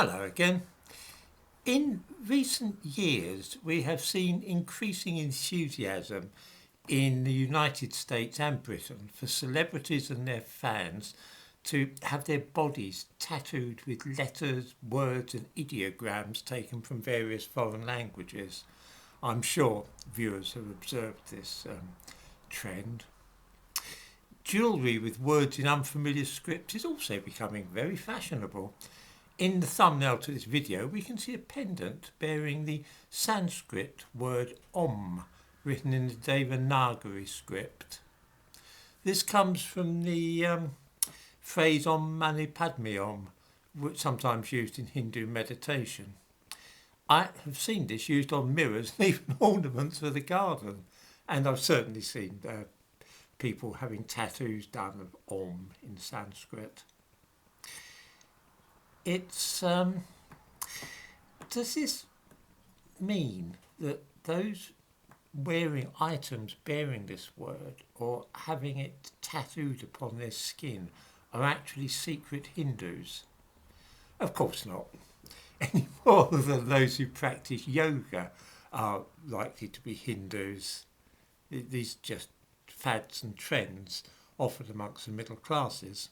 Hello again. In recent years, we have seen increasing enthusiasm in the United States and Britain for celebrities and their fans to have their bodies tattooed with letters, words, and ideograms taken from various foreign languages. I'm sure viewers have observed this trend. Jewellery with words in unfamiliar scripts is also becoming very fashionable. In the thumbnail to this video, we can see a pendant bearing the Sanskrit word Om, written in the Devanagari script. This comes from the phrase Om Mani Padme Om, which is sometimes used in Hindu meditation. I have seen this used on mirrors and even ornaments for the garden, and I've certainly seen people having tattoos done of Om in Sanskrit. Does this mean that those wearing items bearing this word or having it tattooed upon their skin are actually secret Hindus? Of course not. Any more than those who practice yoga are likely to be Hindus. These are just fads and trends offered amongst the middle classes.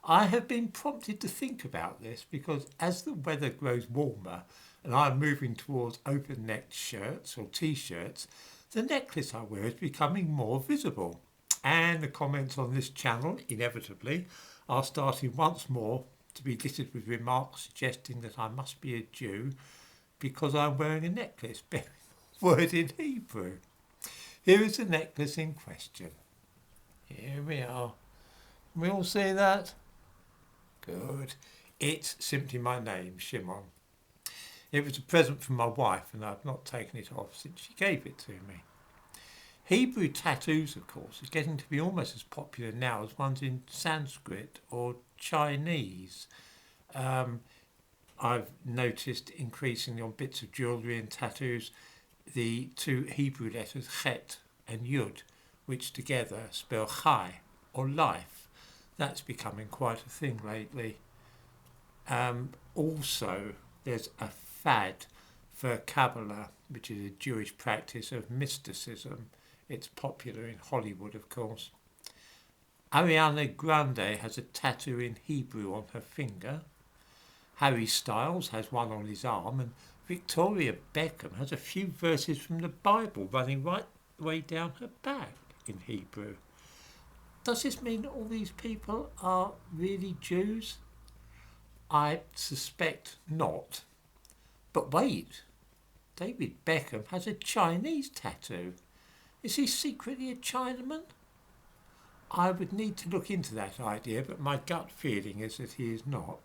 I have been prompted to think about this because as the weather grows warmer and I'm moving towards open-necked shirts or t-shirts, the necklace I wear is becoming more visible. And the comments on this channel, inevitably, are starting once more to be littered with remarks suggesting that I must be a Jew because I'm wearing a necklace bearing the word in Hebrew. Here is the necklace in question. Here we are. Can we all see that? Good. It's simply my name, Shimon. It was a present from my wife and I've not taken it off since she gave it to me. Hebrew tattoos, of course, are getting to be almost as popular now as ones in Sanskrit or Chinese. I've noticed increasingly on bits of jewellery and tattoos the two Hebrew letters Chet and Yud, which together spell Chai or life. That's becoming quite a thing lately. Also, there's a fad for Kabbalah, which is a Jewish practice of mysticism. It's popular in Hollywood, of course. Ariana Grande has a tattoo in Hebrew on her finger. Harry Styles has one on his arm, and Victoria Beckham has a few verses from the Bible running right the way down her back in Hebrew. Does this mean that all these people are really Jews? I suspect not. But wait, David Beckham has a Chinese tattoo. Is he secretly a Chinaman? I would need to look into that idea, but my gut feeling is that he is not.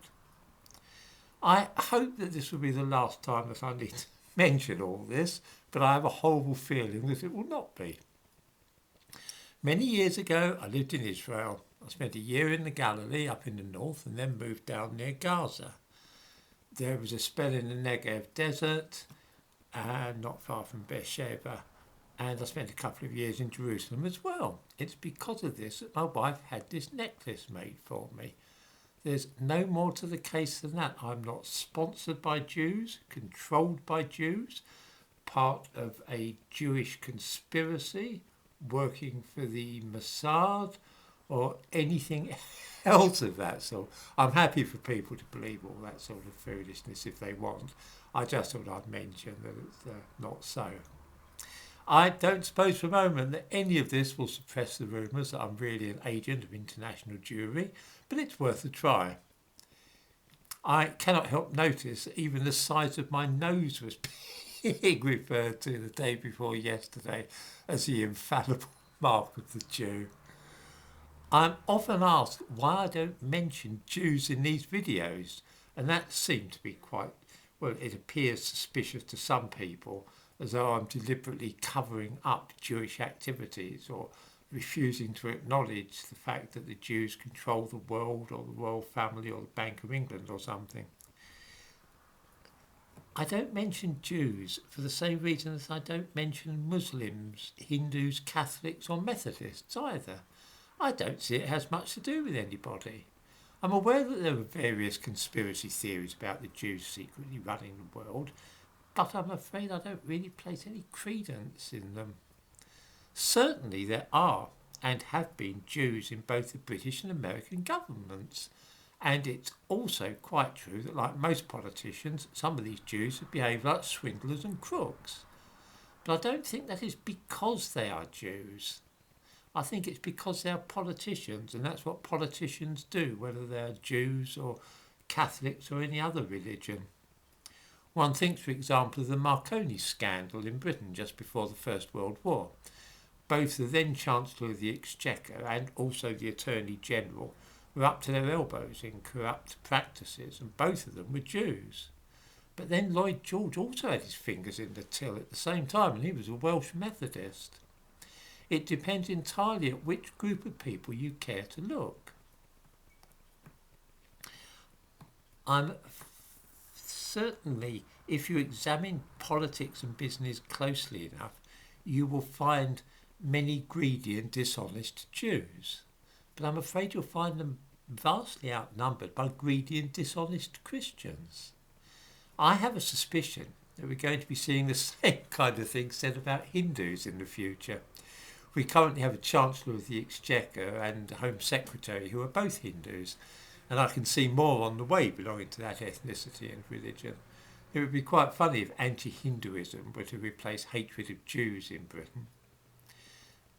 I hope that this will be the last time that I need to mention all this, but I have a horrible feeling that it will not be. Many years ago, I lived in Israel. I spent a year in the Galilee up in the north and then moved down near Gaza. There was a spell in the Negev desert, not far from Beersheba, and I spent a couple of years in Jerusalem as well. It's because of this that my wife had this necklace made for me. There's no more to the case than that. I'm not sponsored by Jews, controlled by Jews, part of a Jewish conspiracy, working for the Mossad or anything else of that sort. I'm happy for people to believe all that sort of foolishness if they want. I just thought I'd mention that it's not so. I don't suppose for a moment that any of this will suppress the rumours that I'm really an agent of international Jewry, but it's worth a try. I cannot help notice that even the size of my nose was being referred to the day before yesterday as the infallible mark of the Jew. I'm often asked why I don't mention Jews in these videos, and that seemed to be quite, well, it appears suspicious to some people, as though I'm deliberately covering up Jewish activities or refusing to acknowledge the fact that the Jews control the world or the royal family or the Bank of England or something. I don't mention Jews for the same reason as I don't mention Muslims, Hindus, Catholics or Methodists either. I don't see it has much to do with anybody. I'm aware that there are various conspiracy theories about the Jews secretly running the world, but I'm afraid I don't really place any credence in them. Certainly there are and have been Jews in both the British and American governments, and it's also quite true that, like most politicians, some of these Jews have behaved like swindlers and crooks. But I don't think that is because they are Jews. I think it's because they are politicians, and that's what politicians do, whether they are Jews or Catholics or any other religion. One thinks, for example, of the Marconi scandal in Britain just before the First World War. Both the then Chancellor of the Exchequer and also the Attorney General were up to their elbows in corrupt practices, and both of them were Jews. But then Lloyd George also had his fingers in the till at the same time, and he was a Welsh Methodist. It depends entirely at which group of people you care to look. Certainly, if you examine politics and business closely enough, you will find many greedy and dishonest Jews. But I'm afraid you'll find them vastly outnumbered by greedy and dishonest Christians. I have a suspicion that we're going to be seeing the same kind of thing said about Hindus in the future. We currently have a Chancellor of the Exchequer and a Home Secretary who are both Hindus, and I can see more on the way belonging to that ethnicity and religion. It would be quite funny if anti-Hinduism were to replace hatred of Jews in Britain.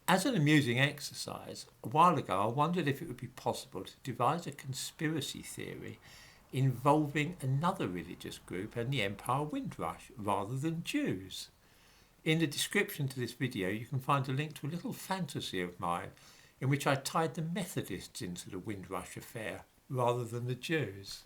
As an amusing exercise, a while ago I wondered if it would be possible to devise a conspiracy theory involving another religious group and the Empire Windrush rather than Jews. In the description to this video you can find a link to a little fantasy of mine in which I tied the Methodists into the Windrush affair rather than the Jews.